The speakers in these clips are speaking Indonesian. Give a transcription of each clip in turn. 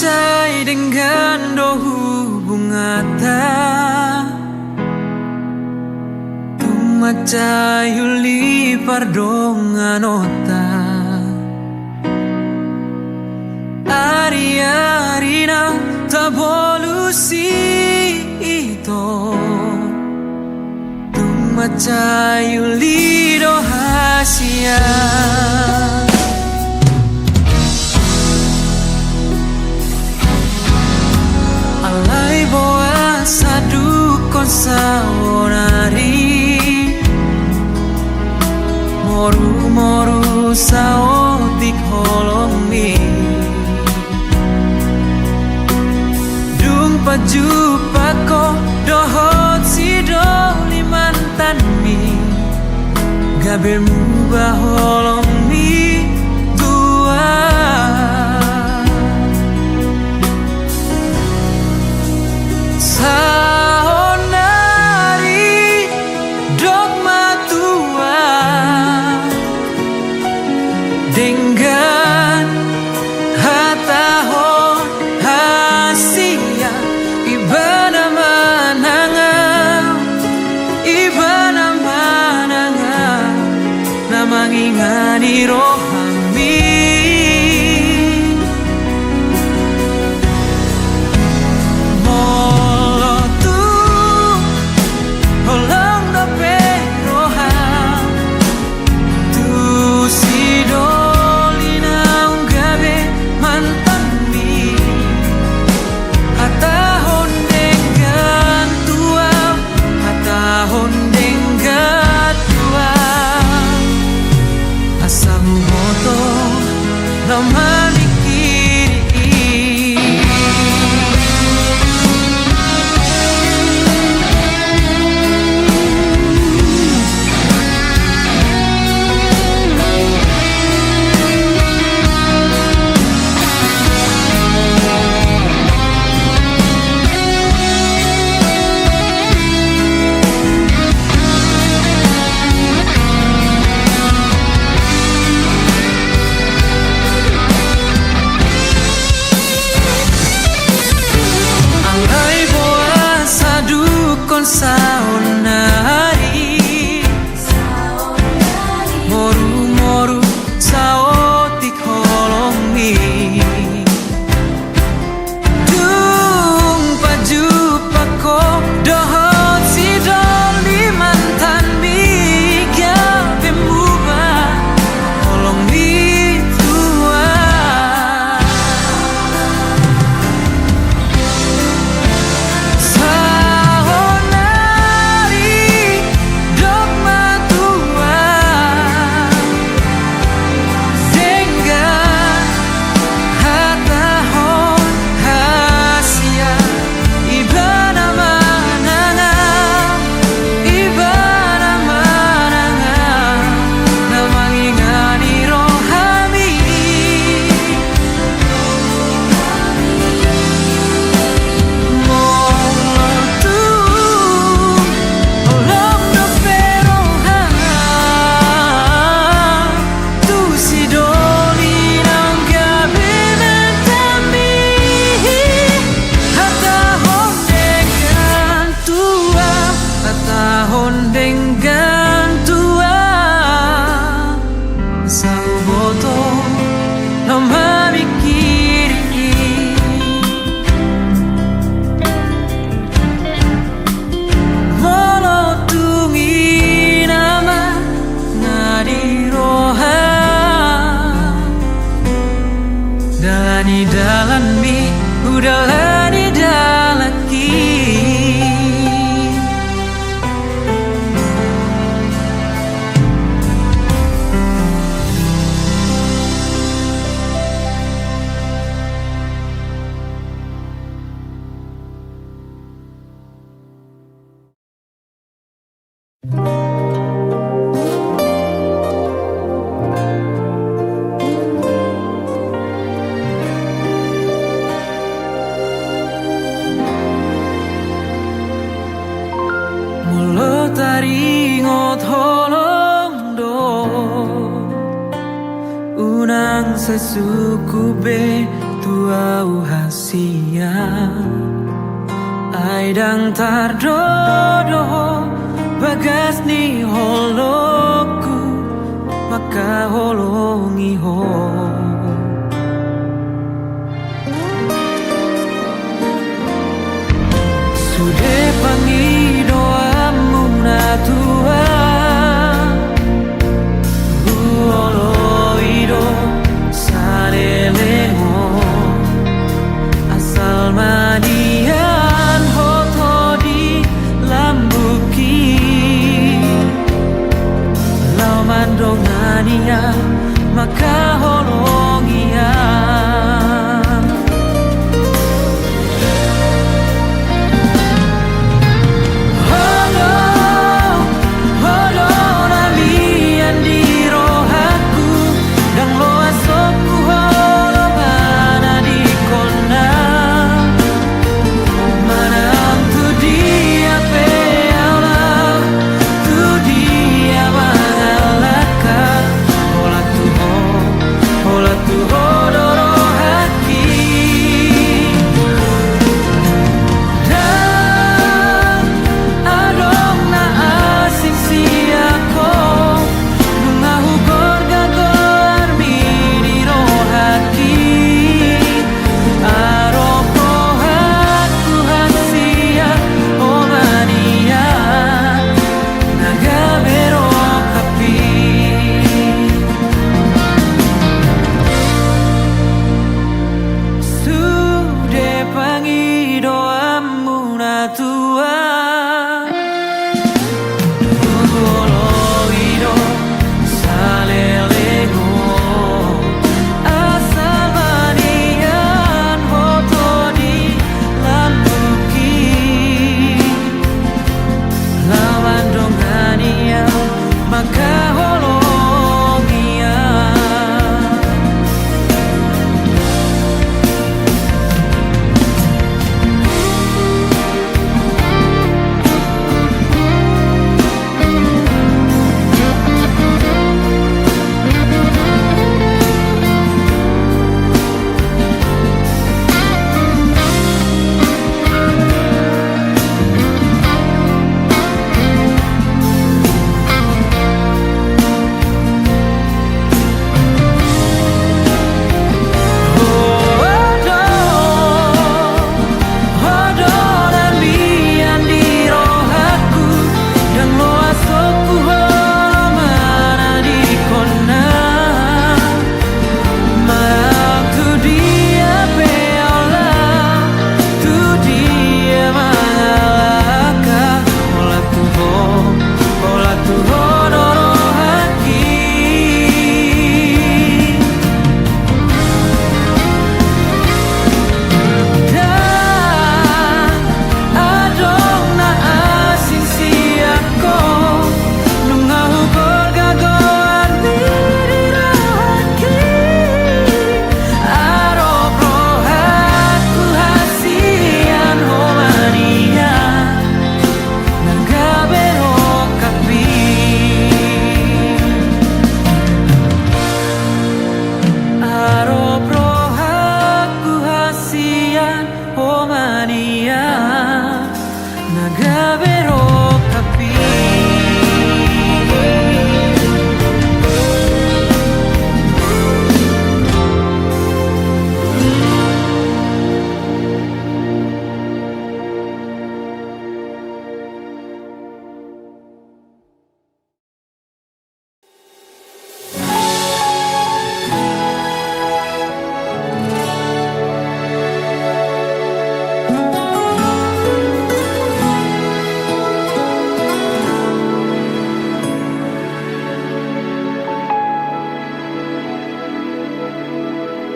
Tumacay dengan dohu bungata, tumacay uli pardonganota, ari-ari na tabolusi ito, tumacay uli dohasia. Alay boa sadu konsawonari, moru-moru saotik holongi, dung pajupa ko dohot si doli mantanmi, gabirmu baholongi tua. Sahonari dogma tua dengan hatahon hasia, ibana mananga namangingani rohami. Sahonari, moru-moru saotik holongi, dung pajupa ko dohot si doli mantan biga bemuba holongi tua. Dalani dalanmi udalani dalaki, taringot holong do unang sesuku be tuau hasia ai dang tardodo bagas ni holoku maka holongi ho sude pangi doamu na tua buoloido salelemo asal manian hoto di lambuki lau mandongania maka holongia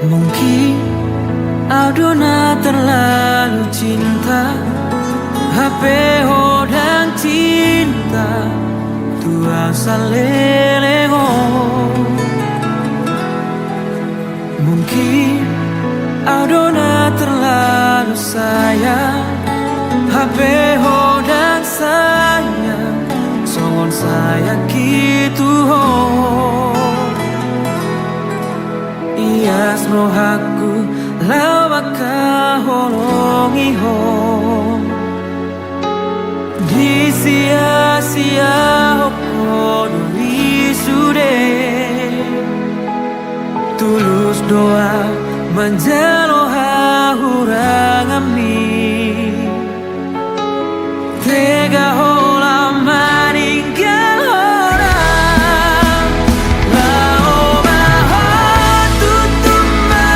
Mungkin Aldona terlalu cinta HP hodang cinta tua salelego. Mungkin Aldona terlalu sayang HP hodang sayang songon sayang gitu ho. Ias rohaku lawaka holongi ho di sia-sia hoko duri sude tulus doa menjaloha hurang ami tega hola maninggal orang lao baho tutuma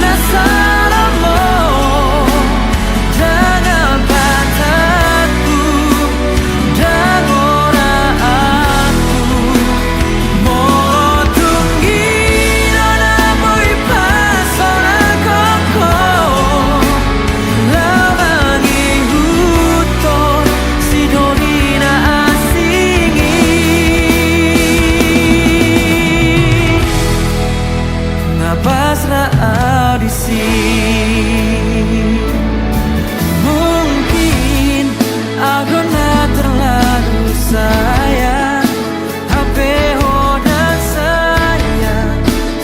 nasaramo jangan pataku dan ora aku motungi nona boy pasona koko lawangi huton sidonina asingi ngapasra audisi mungkin aku nak terlalu sayang HP dan sayang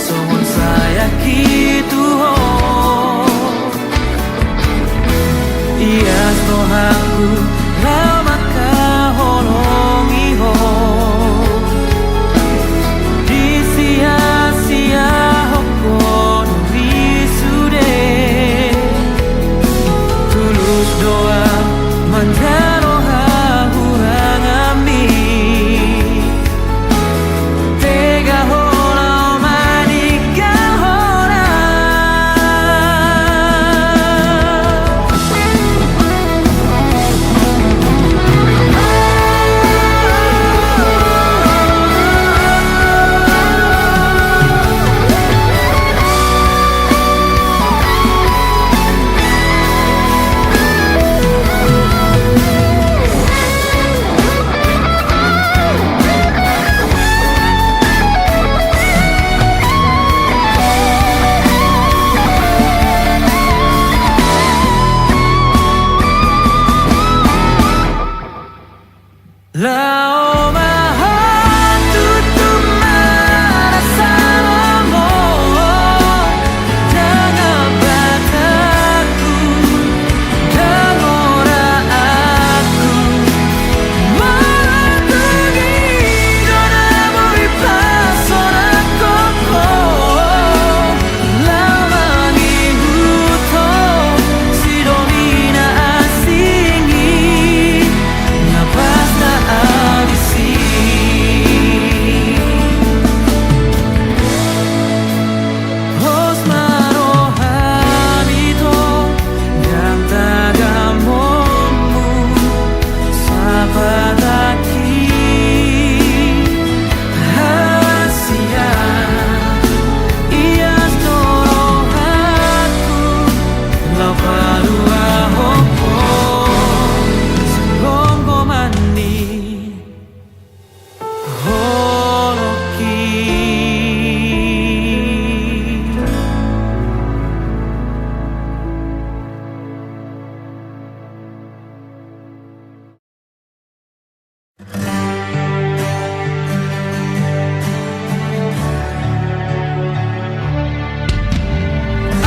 songon saya gitu ho iya sohaku lama holongi ho di sia-sia hoko nuri sude tulus doa manjaroha hurang ami tega hola maninggal lao baho tutuma nasaramo jangan pataku dan ora aku motungi nona boy pasona koko lawangi huton sidonina asingi ngapasna audisi Hosmaro hamito yang tagamomu sapataki hasia ias torohaku laparua hoko senggongo mani holoki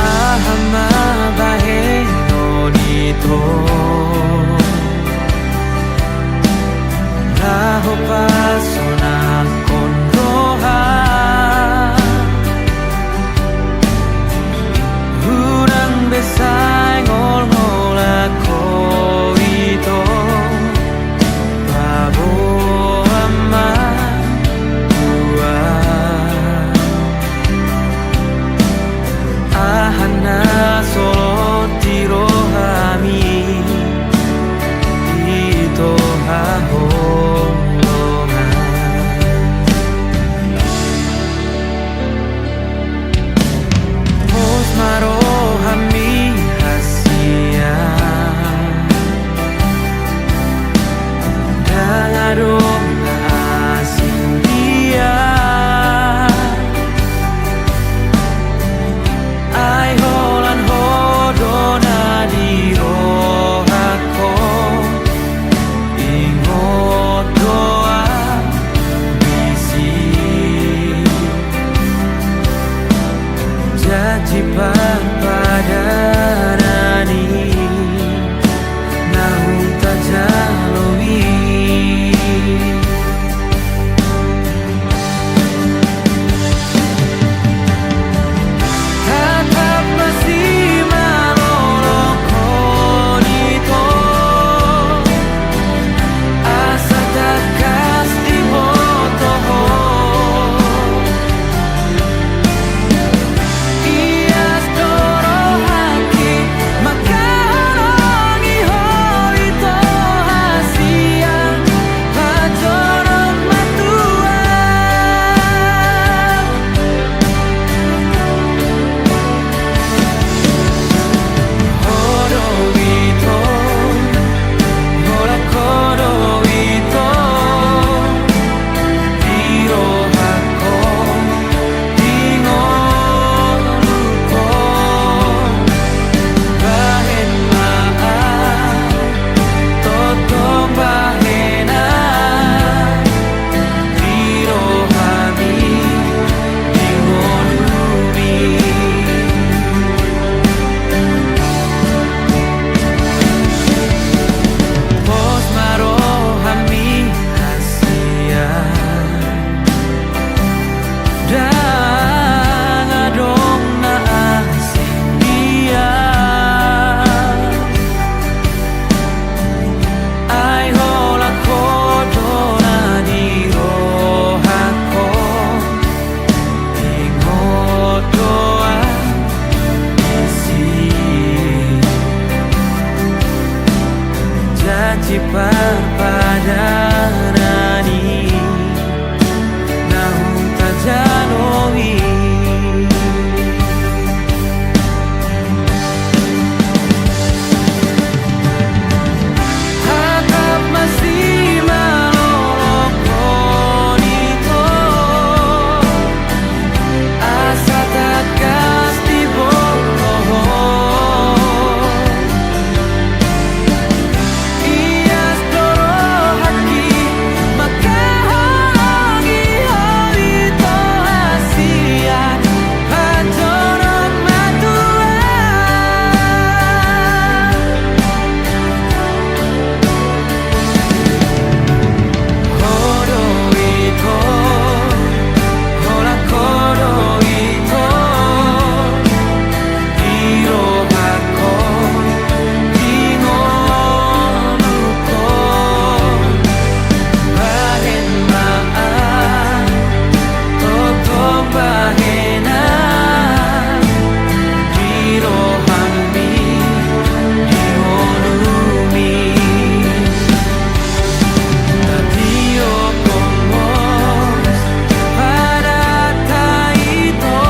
ahama bahe nonito Taho pasona con roja Hurang besai ngol ngola ko ito Babo ama dua Ahana solo tiro hami Janji perpadanani namun tak jalui. Tatap masih malolong konito asa takas di botoho. Ias doro haki maka honongi hoito hasia pacorong matua. Kodo ito, hora kodo ito, hiro hako, tingon luko, bahen maaf, totong bahena, hiro hami, tingon lumi. Pos marohami hasia dan adong na asing dia. Ai hola kodona di rohako ingotoa isi. Janji perpadanani namun tak jalui. Tatap masih malolong konito asa takas di botoho. Ias doro haki maka honongi hoito hasia pacorong matua. Kodo ito, hola kodo ito, hiro hako, tingon luko, bahen maaf, totong bahena, hiro hami, tingon lumi. Tadio komos pada taito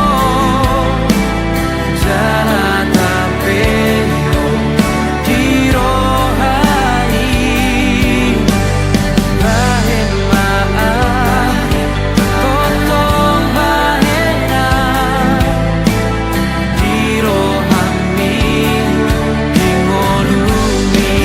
jala tapeo dirohai bahen maaf totong bahena dirohami dingolumi.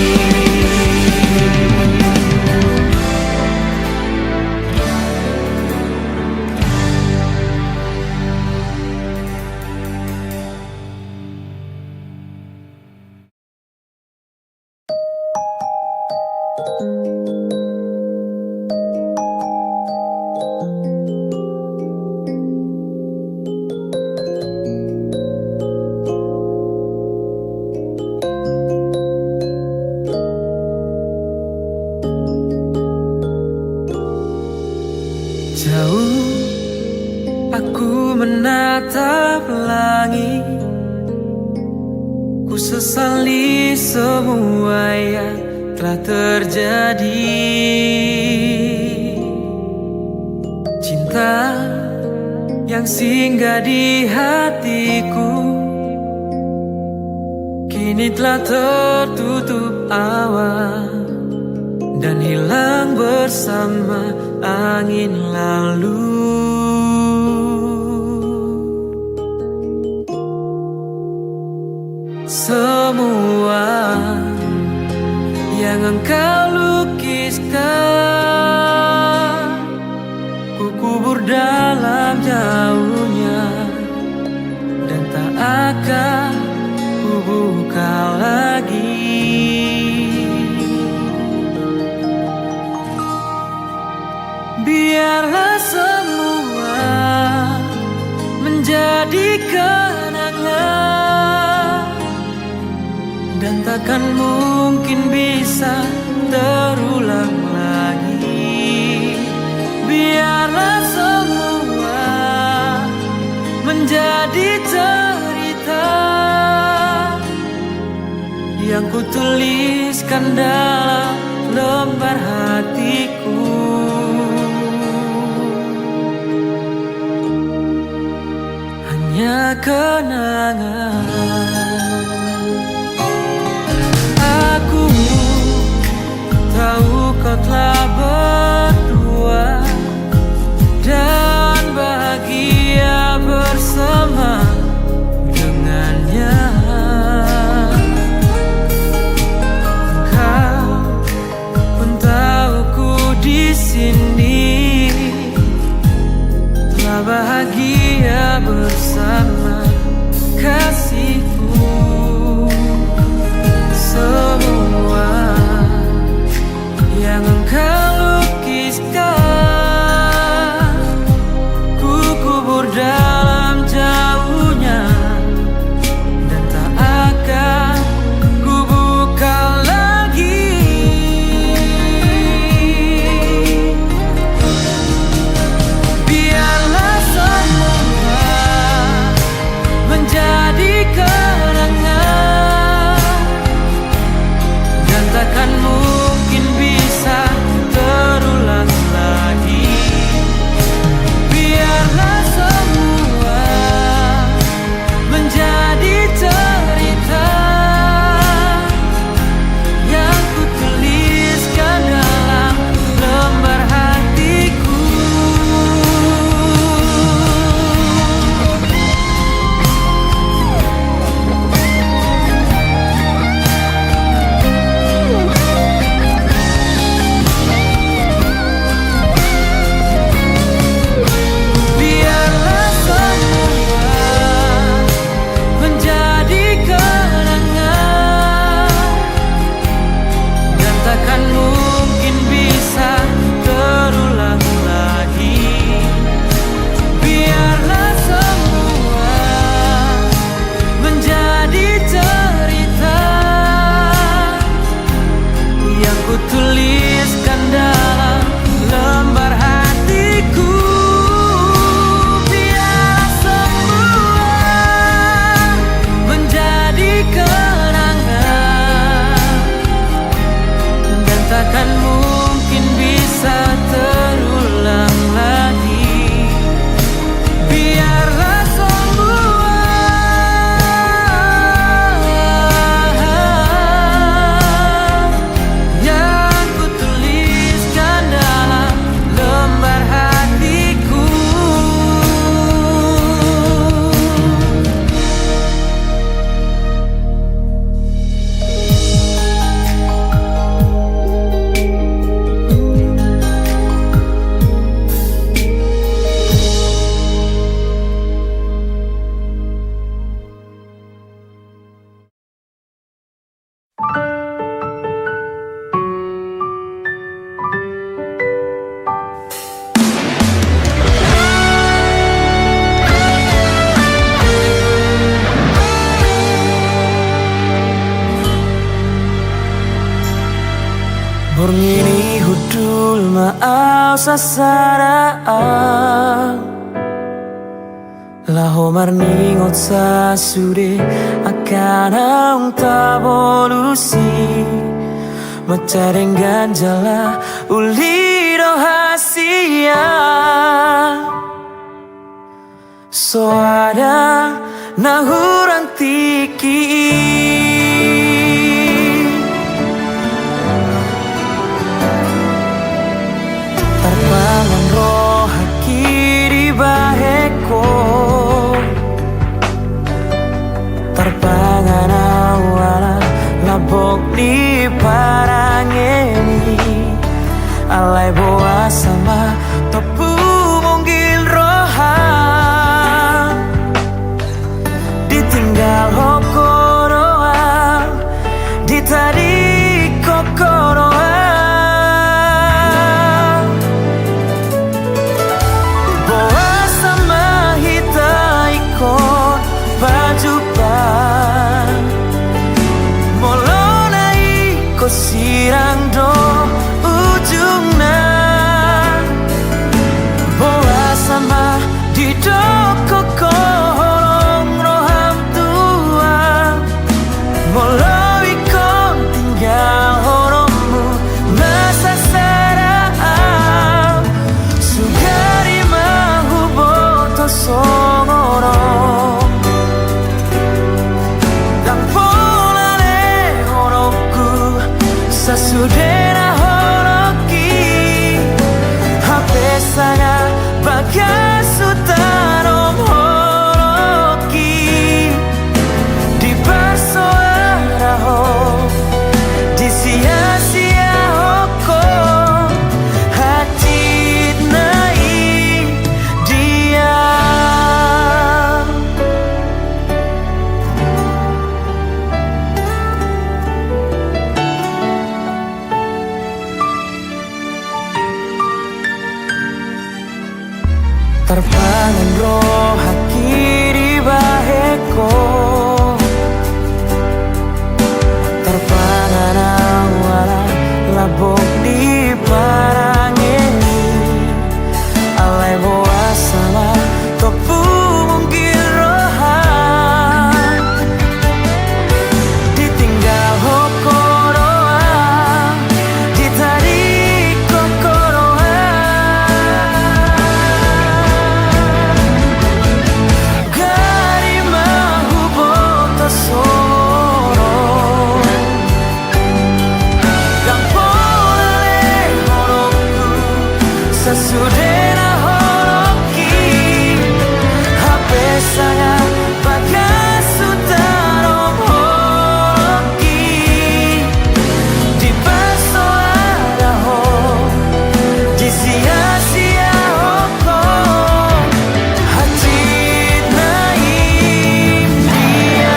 Jauh aku menatap langit, ku sesali semua yang telah terjadi. Cinta yang singgah di hatiku kini telah tertutup awan dan hilang bersama angin lalu. Semua yang engkau lukiskan ku kubur dalam jauhnya dan akan ku buka lagi. Biarlah semua menjadi kenangan dan takkan mungkin bisa terulang lagi. Biarlah semua menjadi cerita yang ku tuliskan dalam lembar hatiku. Hanya kenangan. Aku tahu kau telah berdua dan bahagia bersama dengannya. Kau pun tahu ku di sini telah bahagia bersama kasihku. Semua yang engkau lukiskan ku kubur dalam jauhnya dan tak akan ku buka lagi. Biarlah semua menjadi kenangan dan takkan mungkin bisa terulang lagi. Biarlah semua menjadi cerita yang ku tuliskan dalam lembar hatiku. Biarlah semua menjadi kenangan dan takkan mungkin bisa terulang lagi. Biarlah semua menjadi cerita yang ku tuliskan dalam lembar hatiku. Biarlah semua menjadi kenangan dan takkan mungkin bisa terulang lagi. Biarlah semua yang ku tuliskan dalam lembar hatiku. Borngini hudul maau sasaraan Laho marningot sa sude akan ang tabolusi Macareng ganjala ulido hasia So ada nahurang tiki Tarpangan roh haki di baheko Tarpangan awala labok di parangeni Alay boa sama topu monggil roha Di ditinggal hokoroa ditadi kokoroa boa sama hita ikon pajupan molona iko sirang do ujungna boa sama di doko kolong roham tua moloi kon tinggal horomu masa sarang sugari mahu boto songoro dan pola le horoku sasudena horoki hape sangat bagai sutarom horoki di persoara ho di sia-sia hoko hati nai dia terpangan roh haki di baheko terpangan awala labok di parangeni alai boa sama topu mungkin rohan ditinggal hokoroa ditarik kokoroa gari mahu boto soro dan pola le horoku sasudena horoki hape sangat bagai sutarom horoki di persoara ho di sia-sia hoko hati nai dia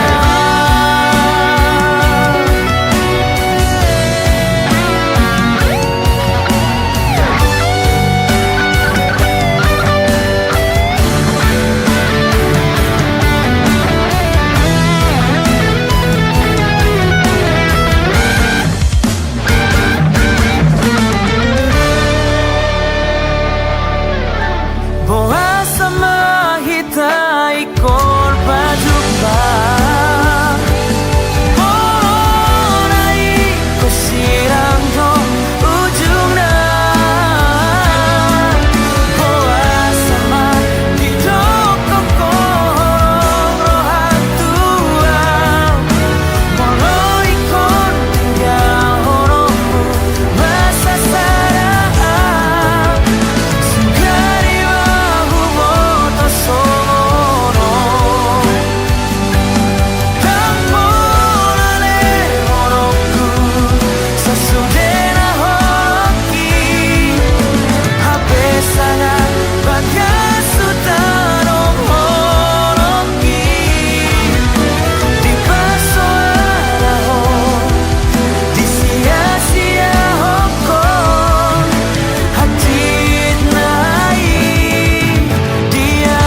boa sama hita ikon pajupan molona iko sirang do ujungna boa sama di doko kolong rohan tua moloi kon tinggal horomu masa sarang sugari mahu boto songoro dan pola le horoku sasudena horoki hape sangat bagai sutarom horoki di persoara ho di sia-sia hoko hati nai dia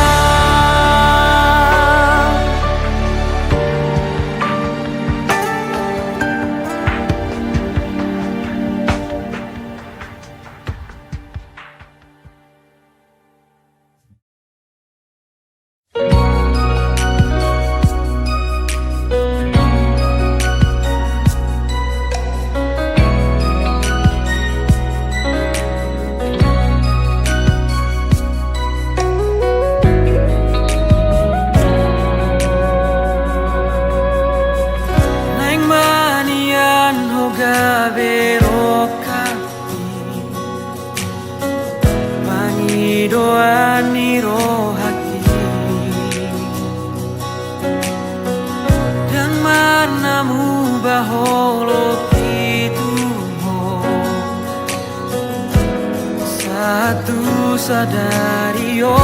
Neng manian hoga berokapi pangidoan ni rohaki dan manamu baholo pitumo satu sadario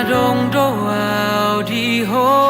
dong doa di ho